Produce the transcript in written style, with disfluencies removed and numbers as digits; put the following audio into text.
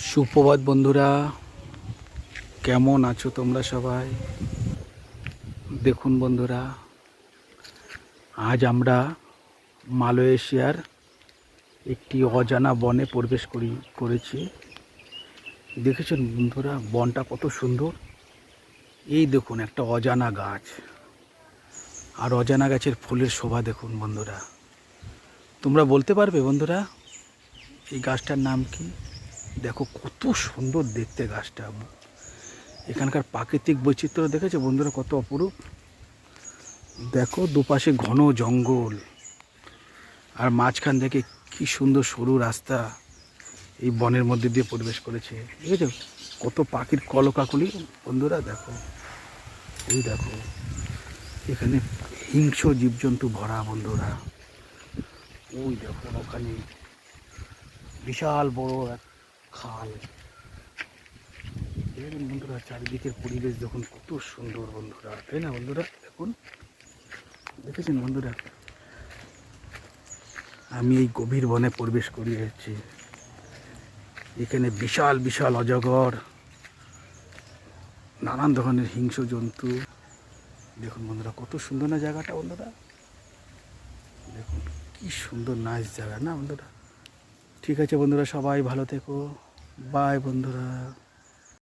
সুপ্রভাত বন্ধুরা, কেমন আছো তোমরা সবাই? দেখুন বন্ধুরা, আজ আমরা মালয়েশিয়ার একটি অজানা বনে প্রবেশ করেছি। দেখেছেন বন্ধুরা, বনটা কত সুন্দর। এই দেখুন একটা অজানা গাছ, আর অজানা গাছের ফুলের শোভা দেখুন বন্ধুরা। তোমরা বলতে পারবে বন্ধুরা এই গাছটার নাম কি? দেখো কত সুন্দর দেখতে গাছটা। এখানকার প্রাকৃতিক বৈচিত্র্য দেখেছো বন্ধুরা, কত অপরূপ। দেখো দুপাশে ঘন জঙ্গল, আর মাঝখান থেকে কি সুন্দর সরু রাস্তা এই বনের মধ্যে দিয়ে প্রবেশ করেছে। দেখেছো কত পাখির কলকাকলি বন্ধুরা। দেখো ওই দেখো, এখানে হিংস্র জীবজন্তু ভরা বন্ধুরা। ওই দেখো ওখানে বিশাল বড় এক খাল। দেখুন বন্ধুরা, চারিদিকের পরিবেশ দেখুন কত সুন্দর বন্ধুরা, তাই না বন্ধুরা? দেখুন, দেখেছেন বন্ধুরা, আমি এই গভীর বনে প্রবেশ করিয়েছি। এখানে বিশাল বিশাল অজগর, নানান ধরনের হিংস্র জন্তু। দেখুন বন্ধুরা কত সুন্দর না জায়গাটা বন্ধুরা। দেখুন কি সুন্দর নাইস জায়গা না বন্ধুরা। ঠিক আছে বন্ধুরা, সবাই ভালো থেকো। বাই বন্ধুরা।